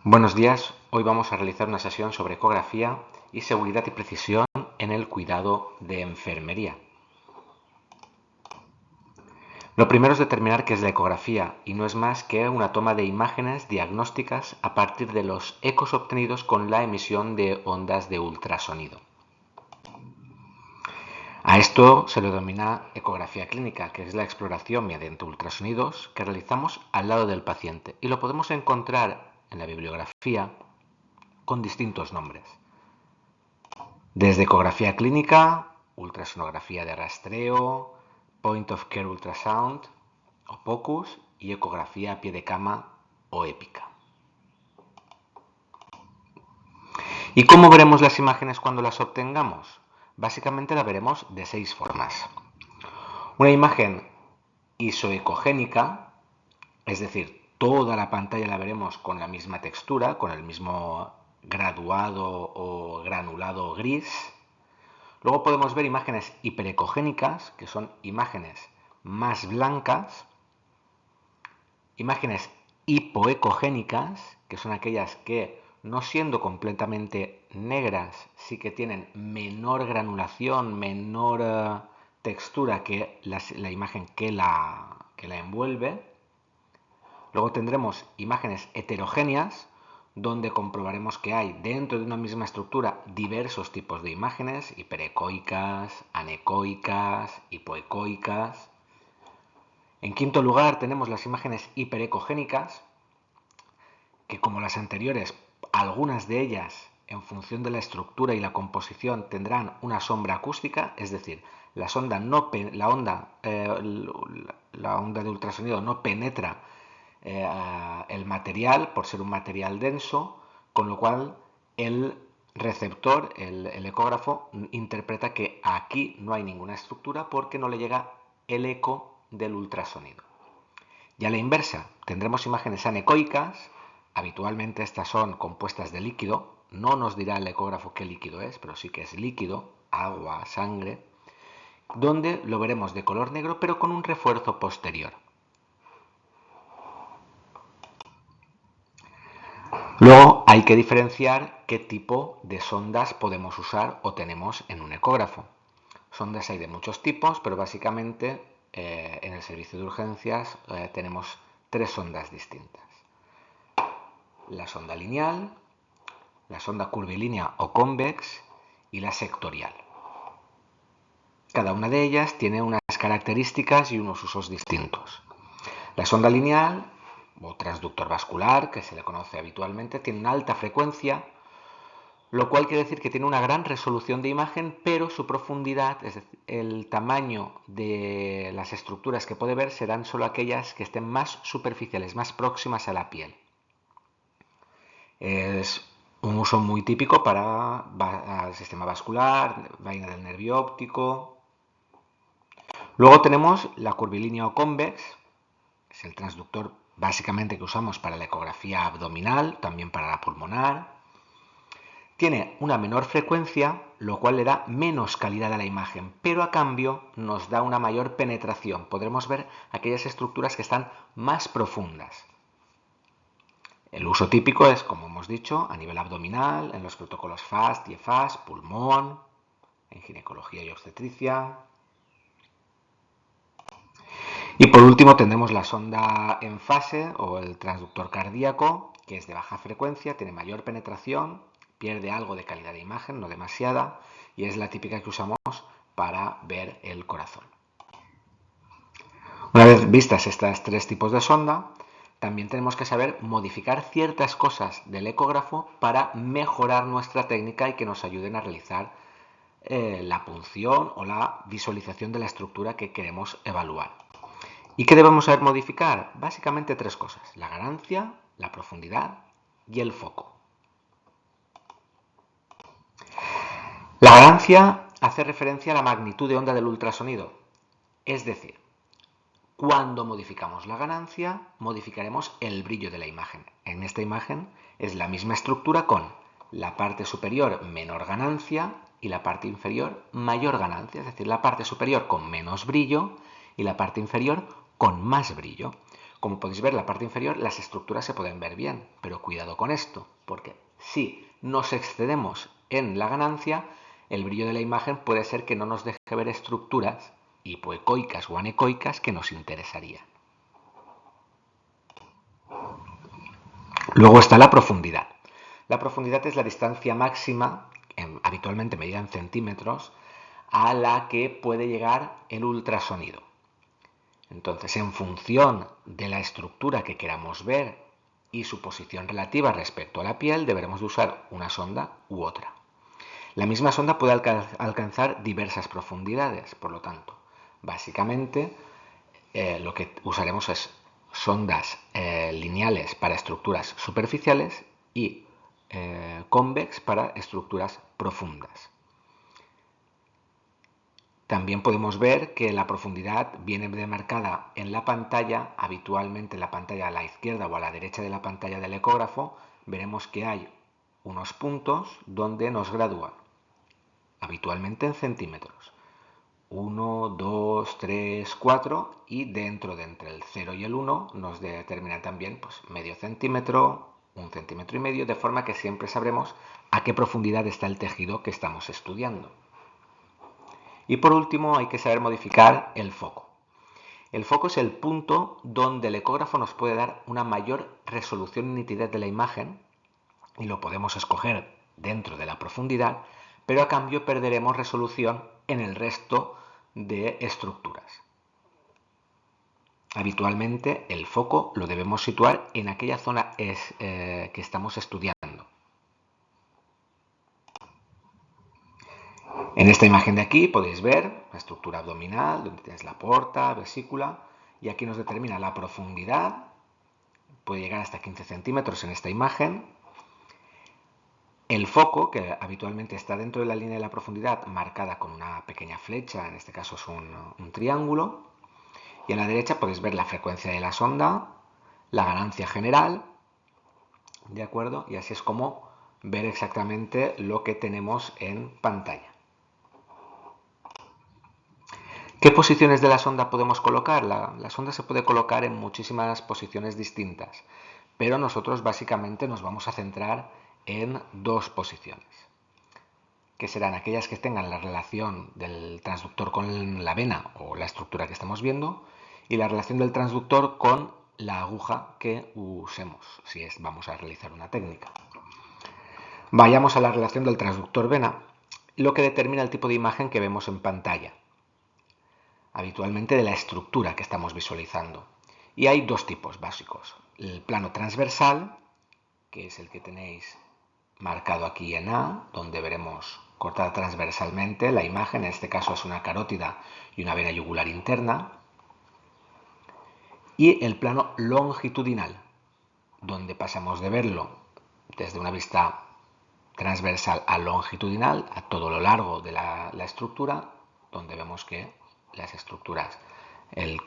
Buenos días, hoy vamos a realizar una sesión sobre ecografía y seguridad y precisión en el cuidado de enfermería. Lo primero es determinar qué es la ecografía y no es más que una toma de imágenes diagnósticas a partir de los ecos obtenidos con la emisión de ondas de ultrasonido. A esto se le denomina ecografía clínica, que es la exploración mediante ultrasonidos que realizamos al lado del paciente y lo podemos encontrar en la bibliografía con distintos nombres. Desde ecografía clínica, ultrasonografía de rastreo, point of care ultrasound o POCUS y ecografía a pie de cama o épica. ¿Y cómo veremos las imágenes cuando las obtengamos? Básicamente la veremos de 6 formas. Una imagen isoecogénica, es decir, toda la pantalla la veremos con la misma textura, con el mismo graduado o granulado gris. Luego podemos ver imágenes hiperecogénicas, que son imágenes más blancas, imágenes hipoecogénicas, que son aquellas que, no siendo completamente negras, sí que tienen menor granulación, menor textura que la imagen que la envuelve. Luego tendremos imágenes heterogéneas, donde comprobaremos que hay dentro de una misma estructura diversos tipos de imágenes, hiperecoicas, anecoicas, hipoecoicas. En quinto lugar tenemos las imágenes hiperecogénicas, que como las anteriores, algunas de ellas, en función de la estructura y la composición, tendrán una sombra acústica, es decir, la onda de ultrasonido no penetra el material por ser un material denso, con lo cual el receptor, el ecógrafo, interpreta que aquí no hay ninguna estructura porque no le llega el eco del ultrasonido. Y a la inversa, tendremos imágenes anecoicas, habitualmente estas son compuestas de líquido, no nos dirá el ecógrafo qué líquido es, pero sí que es líquido, agua, sangre, donde lo veremos de color negro pero con un refuerzo posterior. Luego hay que diferenciar qué tipo de sondas podemos usar o tenemos en un ecógrafo. Sondas hay de muchos tipos, pero básicamente en el servicio de urgencias tenemos 3 sondas distintas. La sonda lineal, la sonda curvilínea o convex y la sectorial. Cada una de ellas tiene unas características y unos usos distintos. La sonda lineal o transductor vascular, que se le conoce habitualmente, tiene una alta frecuencia, lo cual quiere decir que tiene una gran resolución de imagen, pero su profundidad, es decir, el tamaño de las estructuras que puede ver, serán solo aquellas que estén más superficiales, más próximas a la piel. Es un uso muy típico para el sistema vascular, vaina del nervio óptico. Luego tenemos la curvilínea o convex, es el transductor básicamente que usamos para la ecografía abdominal, también para la pulmonar. Tiene una menor frecuencia, lo cual le da menos calidad a la imagen, pero a cambio nos da una mayor penetración. Podremos ver aquellas estructuras que están más profundas. El uso típico es, como hemos dicho, a nivel abdominal, en los protocolos FAST y EFAST, pulmón, en ginecología y obstetricia. Y por último tendremos la sonda en fase o el transductor cardíaco, que es de baja frecuencia, tiene mayor penetración, pierde algo de calidad de imagen, no demasiada, y es la típica que usamos para ver el corazón. Una vez vistas estas 3 tipos de sonda, también tenemos que saber modificar ciertas cosas del ecógrafo para mejorar nuestra técnica y que nos ayuden a realizar la punción o la visualización de la estructura que queremos evaluar. ¿Y qué debemos saber modificar? Básicamente 3 cosas: la ganancia, la profundidad y el foco. La ganancia hace referencia a la magnitud de onda del ultrasonido, es decir, cuando modificamos la ganancia, modificaremos el brillo de la imagen. En esta imagen es la misma estructura con la parte superior menor ganancia y la parte inferior mayor ganancia, es decir, la parte superior con menos brillo y la parte inferior con más brillo. Como podéis ver en la parte inferior, las estructuras se pueden ver bien, pero cuidado con esto, porque si nos excedemos en la ganancia, el brillo de la imagen puede ser que no nos deje ver estructuras hipoecoicas o anecoicas que nos interesarían. Luego está la profundidad. La profundidad es la distancia máxima, habitualmente medida en centímetros, a la que puede llegar el ultrasonido. Entonces, en función de la estructura que queramos ver y su posición relativa respecto a la piel, deberemos de usar una sonda u otra. La misma sonda puede alcanzar diversas profundidades, por lo tanto, básicamente lo que usaremos es sondas lineales para estructuras superficiales y convex para estructuras profundas. También podemos ver que la profundidad viene demarcada en la pantalla, habitualmente en la pantalla a la izquierda o a la derecha de la pantalla del ecógrafo, veremos que hay unos puntos donde nos gradúa, habitualmente en centímetros. 1, 2, 3, 4 y dentro de entre el 0 y el 1 nos determina también pues, medio centímetro, 1,5 centímetros, de forma que siempre sabremos a qué profundidad está el tejido que estamos estudiando. Y por último hay que saber modificar el foco. El foco es el punto donde el ecógrafo nos puede dar una mayor resolución y nitidez de la imagen y lo podemos escoger dentro de la profundidad, pero a cambio perderemos resolución en el resto de estructuras. Habitualmente el foco lo debemos situar en aquella zona que estamos estudiando. En esta imagen de aquí podéis ver la estructura abdominal, donde tienes la aorta, vesícula, y aquí nos determina la profundidad, puede llegar hasta 15 centímetros en esta imagen. El foco, que habitualmente está dentro de la línea de la profundidad, marcada con una pequeña flecha, en este caso es un triángulo. Y a la derecha podéis ver la frecuencia de la sonda, la ganancia general, ¿de acuerdo? Y así es como ver exactamente lo que tenemos en pantalla. ¿Qué posiciones de la sonda podemos colocar? La sonda se puede colocar en muchísimas posiciones distintas, pero nosotros básicamente nos vamos a centrar en dos posiciones, que serán aquellas que tengan la relación del transductor con la vena o la estructura que estamos viendo y la relación del transductor con la aguja que usemos si vamos a realizar una técnica. Vayamos a la relación del transductor vena, lo que determina el tipo de imagen que vemos en pantalla, habitualmente de la estructura que estamos visualizando. Y hay dos tipos básicos. El plano transversal, que es el que tenéis marcado aquí en A, donde veremos cortada transversalmente la imagen, en este caso es una carótida y una vena yugular interna. Y el plano longitudinal, donde pasamos de verlo desde una vista transversal a longitudinal, a todo lo largo de la estructura, donde vemos que las estructuras,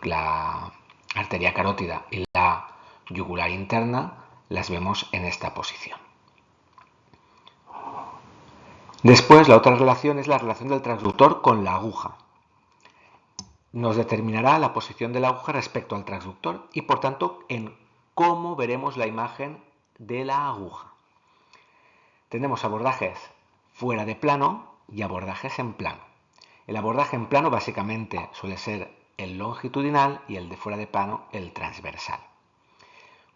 la arteria carótida y la yugular interna, las vemos en esta posición. Después, la otra relación es la relación del transductor con la aguja. Nos determinará la posición de la aguja respecto al transductor y, por tanto, en cómo veremos la imagen de la aguja. Tenemos abordajes fuera de plano y abordajes en plano. El abordaje en plano básicamente suele ser el longitudinal y el de fuera de plano el transversal.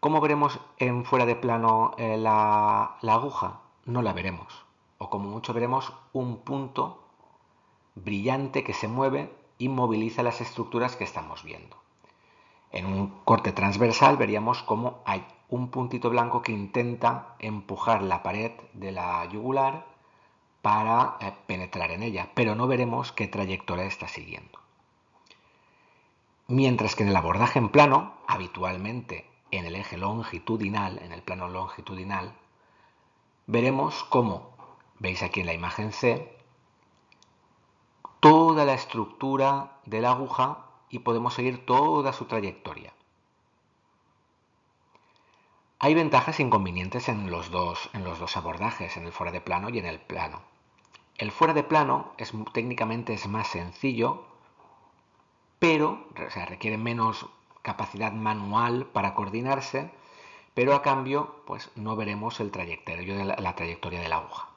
¿Cómo veremos en fuera de plano la aguja? No la veremos, o como mucho veremos un punto brillante que se mueve y moviliza las estructuras que estamos viendo. En un corte transversal veríamos cómo hay un puntito blanco que intenta empujar la pared de la yugular para penetrar en ella, pero no veremos qué trayectoria está siguiendo. Mientras que en el abordaje en plano, habitualmente en el eje longitudinal, en el plano longitudinal, veremos cómo, veis aquí en la imagen C, toda la estructura de la aguja y podemos seguir toda su trayectoria. Hay ventajas e inconvenientes en los dos abordajes, en el fuera de plano y en el plano. El fuera de plano técnicamente es más sencillo, pero requiere menos capacidad manual para coordinarse, pero a cambio pues no veremos la trayectoria de la aguja.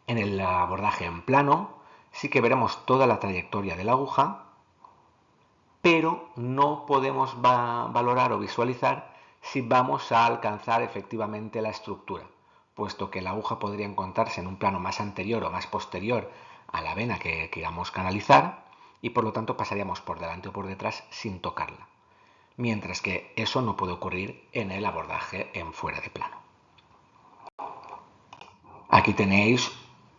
En el abordaje en plano sí que veremos toda la trayectoria de la aguja, pero no podemos valorar o visualizar si vamos a alcanzar efectivamente la estructura, puesto que la aguja podría encontrarse en un plano más anterior o más posterior a la vena que queramos canalizar y por lo tanto pasaríamos por delante o por detrás sin tocarla, mientras que eso no puede ocurrir en el abordaje en fuera de plano. Aquí tenéis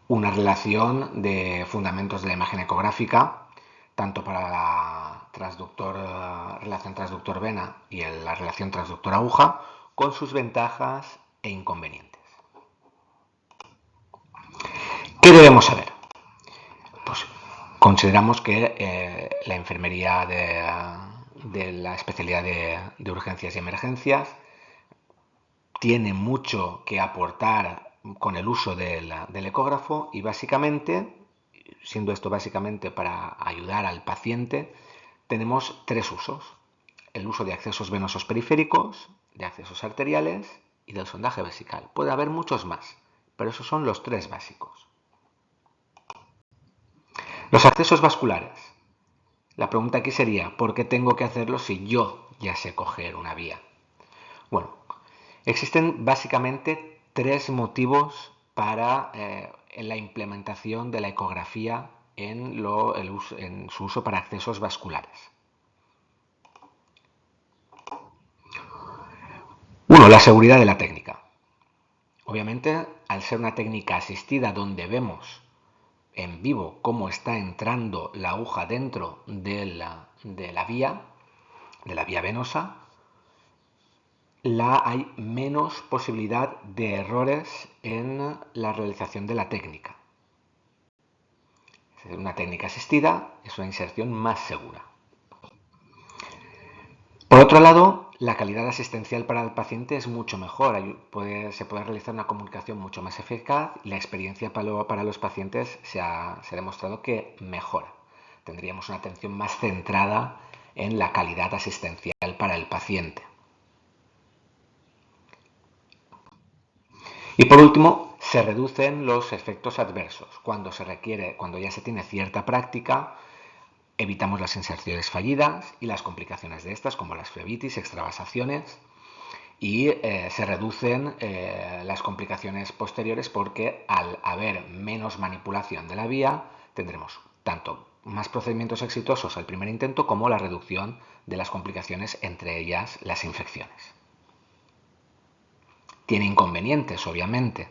una relación de fundamentos de la imagen ecográfica, tanto para la relación transductor-vena y la relación transductor-aguja, con sus ventajas e inconvenientes. ¿Qué debemos saber? Pues consideramos que la enfermería de la especialidad de urgencias y emergencias tiene mucho que aportar con el uso del ecógrafo y básicamente, siendo esto básicamente para ayudar al paciente, tenemos tres usos. El uso de accesos venosos periféricos, de accesos arteriales y del sondaje vesical. Puede haber muchos más, pero esos son los tres básicos. Los accesos vasculares. La pregunta aquí sería, ¿por qué tengo que hacerlo si yo ya sé coger una vía? Bueno, existen básicamente tres motivos para la implementación de la ecografía en su uso para accesos vasculares. Uno, la seguridad de la técnica. Obviamente, al ser una técnica asistida donde vemos en vivo cómo está entrando la aguja dentro de la vía venosa, hay menos posibilidad de errores en la realización de la técnica. Una técnica asistida es una inserción más segura. Por otro lado, la calidad asistencial para el paciente es mucho mejor. Se puede realizar una comunicación mucho más eficaz y la experiencia para los pacientes se ha demostrado que mejora. Tendríamos una atención más centrada en la calidad asistencial para el paciente. Y por último, se reducen los efectos adversos. Cuando ya se tiene cierta práctica, evitamos las inserciones fallidas y las complicaciones de estas, como las flebitis, extravasaciones, y se reducen las complicaciones posteriores porque al haber menos manipulación de la vía, tendremos tanto más procedimientos exitosos al primer intento como la reducción de las complicaciones, entre ellas las infecciones. Tiene inconvenientes, obviamente.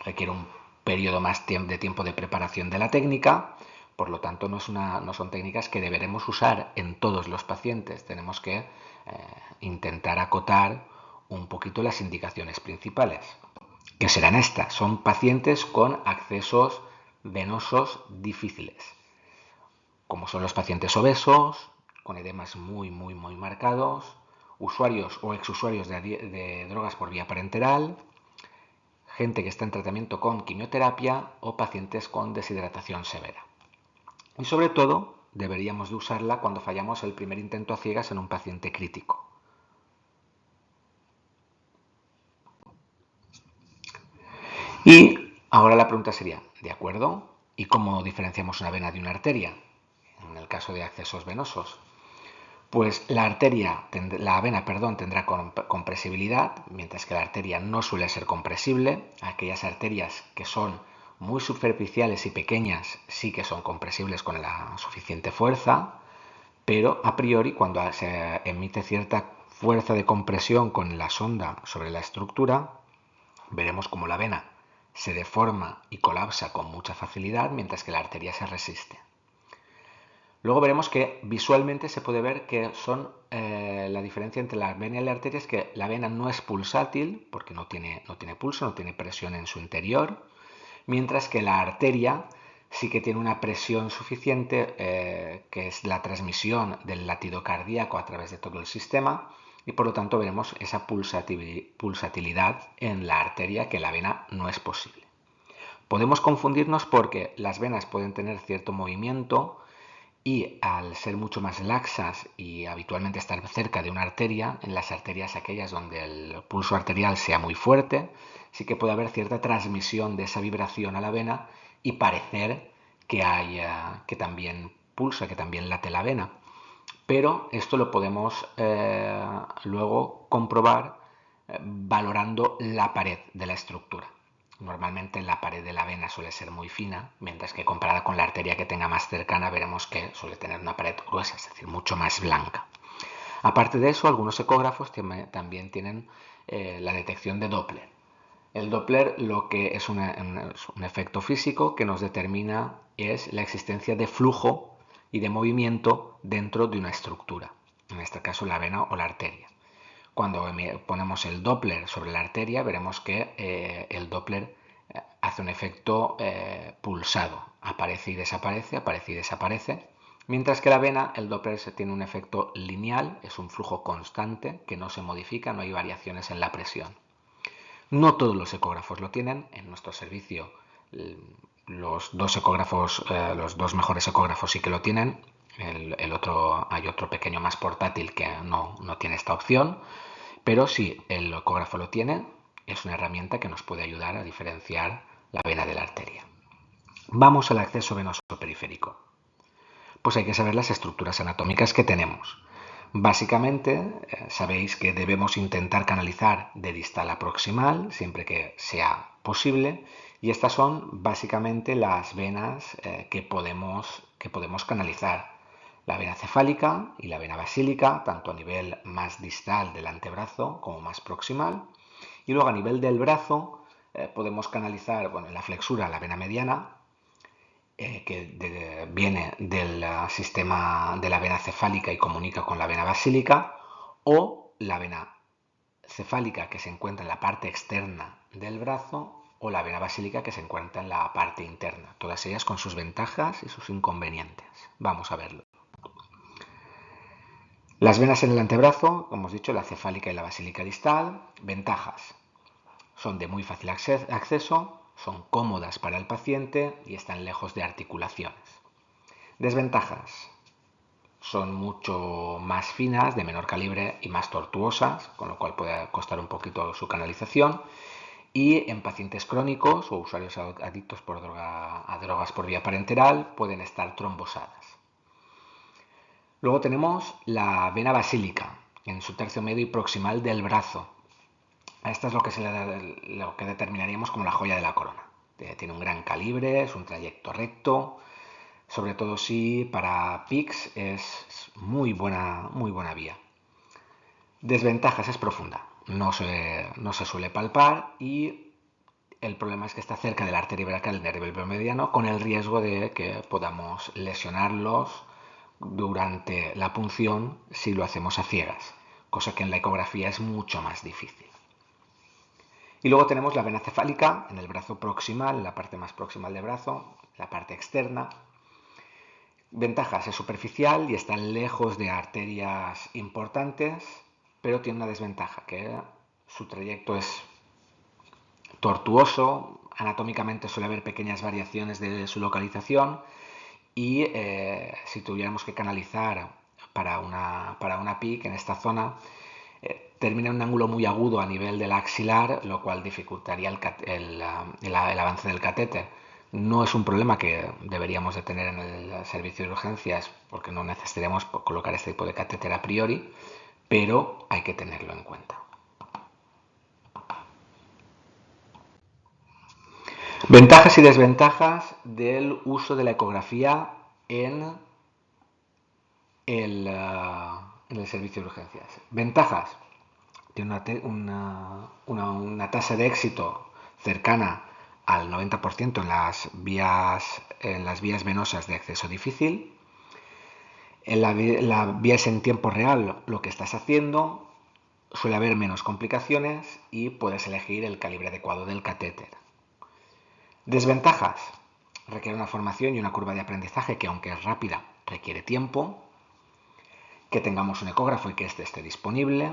Requiere un periodo más de tiempo de preparación de la técnica, por lo tanto no son técnicas que deberemos usar en todos los pacientes. Tenemos que intentar acotar un poquito las indicaciones principales, que serán estas. Son pacientes con accesos venosos difíciles, como son los pacientes obesos, con edemas muy marcados, usuarios o exusuarios de drogas por vía parenteral, gente que está en tratamiento con quimioterapia o pacientes con deshidratación severa. Y sobre todo, deberíamos de usarla cuando fallamos el primer intento a ciegas en un paciente crítico. Y ahora la pregunta sería, ¿de acuerdo? ¿Y cómo diferenciamos una vena de una arteria? En el caso de accesos venosos. Pues la vena tendrá compresibilidad, mientras que la arteria no suele ser compresible. Aquellas arterias que son muy superficiales y pequeñas sí que son compresibles con la suficiente fuerza, pero a priori cuando se emite cierta fuerza de compresión con la sonda sobre la estructura, veremos como la vena se deforma y colapsa con mucha facilidad, mientras que la arteria se resiste. Luego veremos que visualmente se puede ver que la diferencia entre la vena y la arteria es que la vena no es pulsátil, porque no tiene pulso, no tiene presión en su interior, mientras que la arteria sí que tiene una presión suficiente, que es la transmisión del latido cardíaco a través de todo el sistema, y por lo tanto veremos esa pulsatilidad en la arteria que en la vena no es posible. Podemos confundirnos porque las venas pueden tener cierto movimiento y al ser mucho más laxas y habitualmente estar cerca de una arteria, en las arterias aquellas donde el pulso arterial sea muy fuerte, sí que puede haber cierta transmisión de esa vibración a la vena y parecer que también pulsa, que también late la vena. Pero esto lo podemos luego comprobar valorando la pared de la estructura. Normalmente la pared de la vena suele ser muy fina, mientras que comparada con la arteria que tenga más cercana veremos que suele tener una pared gruesa, es decir, mucho más blanca. Aparte de eso, algunos ecógrafos también tienen la detección de Doppler. El Doppler lo que es un efecto físico que nos determina es la existencia de flujo y de movimiento dentro de una estructura, en este caso la vena o la arteria. Cuando ponemos el Doppler sobre la arteria veremos que el Doppler hace un efecto pulsado, aparece y desaparece, mientras que la vena, el Doppler tiene un efecto lineal, es un flujo constante que no se modifica, no hay variaciones en la presión. No todos los ecógrafos lo tienen. En nuestro servicio los dos mejores ecógrafos sí que lo tienen. Hay otro pequeño más portátil que no tiene esta opción. Pero si el ecógrafo lo tiene, es una herramienta que nos puede ayudar a diferenciar la vena de la arteria. Vamos al acceso venoso periférico. Pues hay que saber las estructuras anatómicas que tenemos. Básicamente, sabéis que debemos intentar canalizar de distal a proximal, siempre que sea posible, y estas son básicamente las venas que podemos canalizar. La vena cefálica y la vena basílica, tanto a nivel más distal del antebrazo como más proximal. Y luego a nivel del brazo podemos canalizar, en la flexura, la vena mediana, que viene del sistema de la vena cefálica y comunica con la vena basílica, o la vena cefálica que se encuentra en la parte externa del brazo, o la vena basílica que se encuentra en la parte interna, todas ellas con sus ventajas y sus inconvenientes. Vamos a verlo. Las venas en el antebrazo, como hemos dicho, la cefálica y la basílica distal. Ventajas: son de muy fácil acceso, son cómodas para el paciente y están lejos de articulaciones. Desventajas: son mucho más finas, de menor calibre y más tortuosas, con lo cual puede costar un poquito su canalización. Y en pacientes crónicos o usuarios adictos a drogas por vía parenteral pueden estar trombosadas. Luego tenemos la vena basílica, en su tercio medio y proximal del brazo. Esta es lo que determinaríamos como la joya de la corona. Tiene un gran calibre, es un trayecto recto, sobre todo si para PICS es muy buena vía. Desventajas: es profunda, no se suele palpar y el problema es que está cerca de la arteria braquial del nervio mediano, con el riesgo de que podamos lesionarlos durante la punción si lo hacemos a ciegas, cosa que en la ecografía es mucho más difícil. Y luego tenemos la vena cefálica en el brazo proximal, en la parte más proximal del brazo, la parte externa. Ventajas: es superficial y está lejos de arterias importantes, pero tiene una desventaja, que su trayecto es tortuoso, anatómicamente suele haber pequeñas variaciones de su localización y si tuviéramos que canalizar para una PIC en esta zona, termina en un ángulo muy agudo a nivel del axilar, lo cual dificultaría el avance del catéter. No es un problema que deberíamos de tener en el servicio de urgencias porque no necesitaríamos colocar este tipo de catéter a priori, pero hay que tenerlo en cuenta. Ventajas y desventajas del uso de la ecografía en el servicio de urgencias. Ventajas: tiene una tasa de éxito cercana al 90% en las vías venosas de acceso difícil. La vía es en tiempo real lo que estás haciendo, suele haber menos complicaciones y puedes elegir el calibre adecuado del catéter. Desventajas: requiere una formación y una curva de aprendizaje que, aunque es rápida, requiere tiempo. Que tengamos un ecógrafo y que este esté disponible.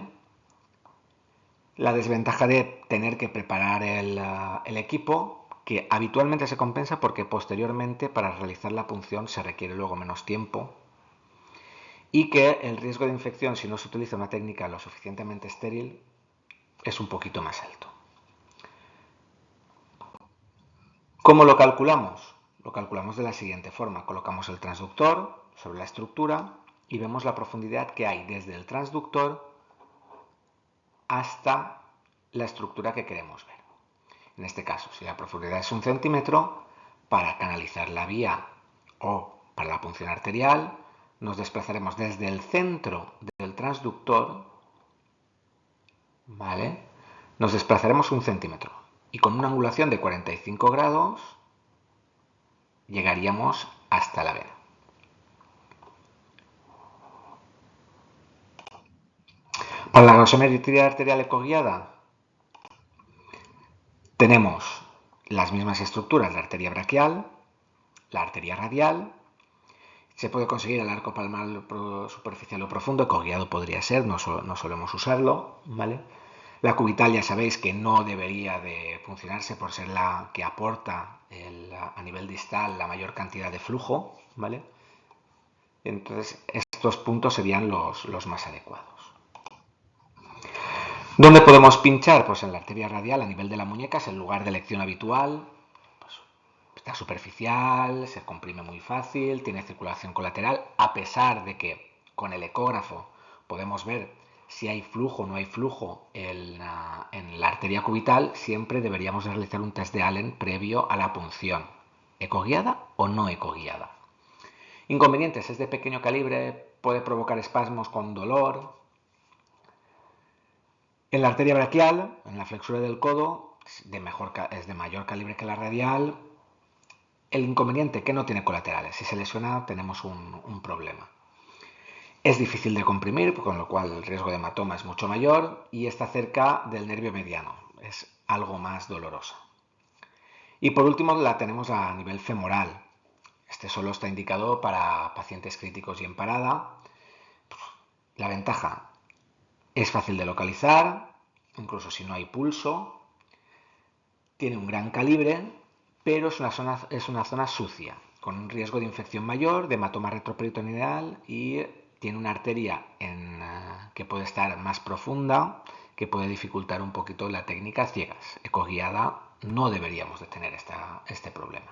La desventaja de tener que preparar el equipo, que habitualmente se compensa porque posteriormente para realizar la punción se requiere luego menos tiempo y que el riesgo de infección si no se utiliza una técnica lo suficientemente estéril es un poquito más alto. ¿Cómo lo calculamos? Lo calculamos de la siguiente forma. Colocamos el transductor sobre la estructura y vemos la profundidad que hay desde el transductor hasta la estructura que queremos ver. En este caso, si la profundidad es 1 centímetro, para canalizar la vía o para la punción arterial, nos desplazaremos desde el centro del transductor, ¿vale? Nos desplazaremos 1 centímetro y con una angulación de 45 grados llegaríamos hasta la vena. Para la gasometría arterial ecoguiada tenemos las mismas estructuras, la arteria braquial, la arteria radial. Se puede conseguir el arco palmar superficial o profundo, ecoguiado podría ser, no solemos usarlo, ¿vale? La cubital ya sabéis que no debería de funcionarse por ser la que aporta a nivel distal la mayor cantidad de flujo, ¿vale? Entonces estos puntos serían los más adecuados. ¿Dónde podemos pinchar? Pues en la arteria radial a nivel de la muñeca, es el lugar de elección habitual. Pues, está superficial, se comprime muy fácil, tiene circulación colateral, a pesar de que con el ecógrafo podemos ver si hay flujo o no hay flujo en la arteria cubital, siempre deberíamos realizar un test de Allen previo a la punción, ecoguiada o no ecoguiada. Inconvenientes, es de pequeño calibre, puede provocar espasmos con dolor. En la arteria braquial, en la flexura del codo, es de mayor calibre que la radial. El inconveniente que no tiene colaterales, si se lesiona tenemos un problema. Es difícil de comprimir, con lo cual el riesgo de hematoma es mucho mayor y está cerca del nervio mediano, es algo más dolorosa. Y por último la tenemos a nivel femoral. Este solo está indicado para pacientes críticos y en parada. La ventaja es fácil de localizar, incluso si no hay pulso. Tiene un gran calibre, pero es una zona sucia, con un riesgo de infección mayor, de hematoma retroperitoneal y tiene una arteria que puede estar más profunda, que puede dificultar un poquito la técnica ciegas. Ecoguiada no deberíamos de tener este problema.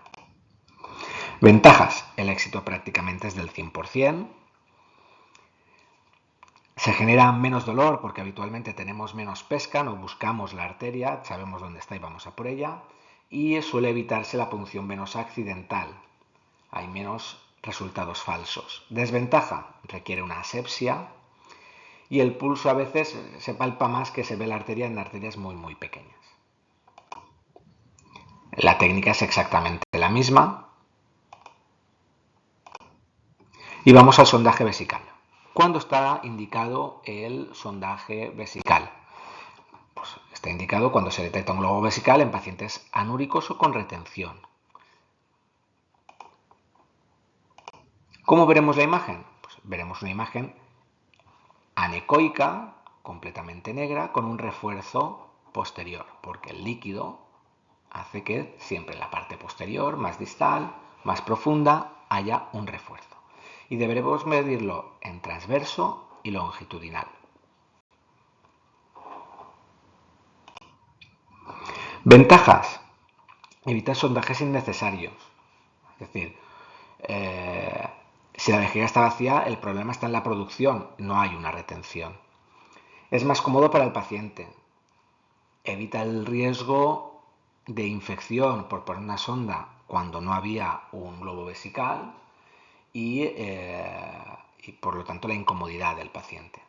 Ventajas, el éxito prácticamente es del 100%. Se genera menos dolor porque habitualmente tenemos menos pesca, no buscamos la arteria, sabemos dónde está y vamos a por ella. Y suele evitarse la punción venosa accidental. Hay menos resultados falsos. Desventaja, requiere una asepsia y el pulso a veces se palpa más que se ve la arteria en arterias muy pequeñas. La técnica es exactamente la misma. Y vamos al sondaje vesical. ¿Cuándo está indicado el sondaje vesical? Pues está indicado cuando se detecta un globo vesical en pacientes anúricos o con retención. ¿Cómo veremos la imagen? Pues veremos una imagen anecoica, completamente negra, con un refuerzo posterior, porque el líquido hace que siempre en la parte posterior, más distal, más profunda, haya un refuerzo. Y deberemos medirlo en transverso y longitudinal. Ventajas. Evitar sondajes innecesarios. Es decir, si la vejiga está vacía, el problema está en la producción, no hay una retención. Es más cómodo para el paciente. Evita el riesgo de infección por poner una sonda cuando no había un globo vesical y por lo tanto la incomodidad del paciente.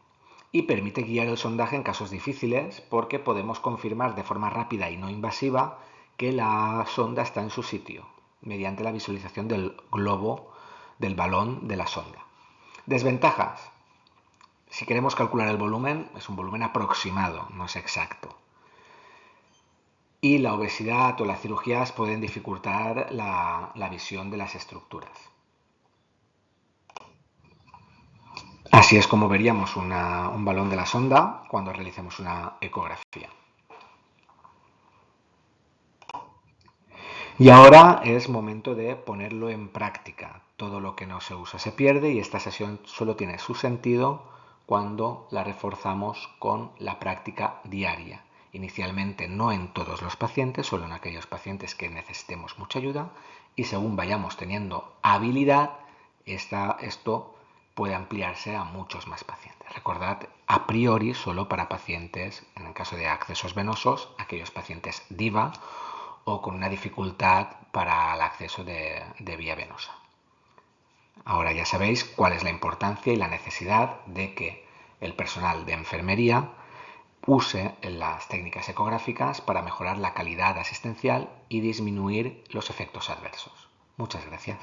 Y permite guiar el sondaje en casos difíciles porque podemos confirmar de forma rápida y no invasiva que la sonda está en su sitio mediante la visualización del globo, del balón de la sonda. Desventajas. Si queremos calcular el volumen, es un volumen aproximado, no es exacto. Y la obesidad o las cirugías pueden dificultar la visión de las estructuras. Así es como veríamos un balón de la sonda cuando realicemos una ecografía. Y ahora es momento de ponerlo en práctica. Todo lo que no se usa se pierde y esta sesión solo tiene su sentido cuando la reforzamos con la práctica diaria. Inicialmente no en todos los pacientes, solo en aquellos pacientes que necesitemos mucha ayuda y según vayamos teniendo habilidad, esto puede ampliarse a muchos más pacientes. Recordad, a priori solo para pacientes, en el caso de accesos venosos, aquellos pacientes DIVA o con una dificultad para el acceso de vía venosa. Ahora ya sabéis cuál es la importancia y la necesidad de que el personal de enfermería use las técnicas ecográficas para mejorar la calidad asistencial y disminuir los efectos adversos. Muchas gracias.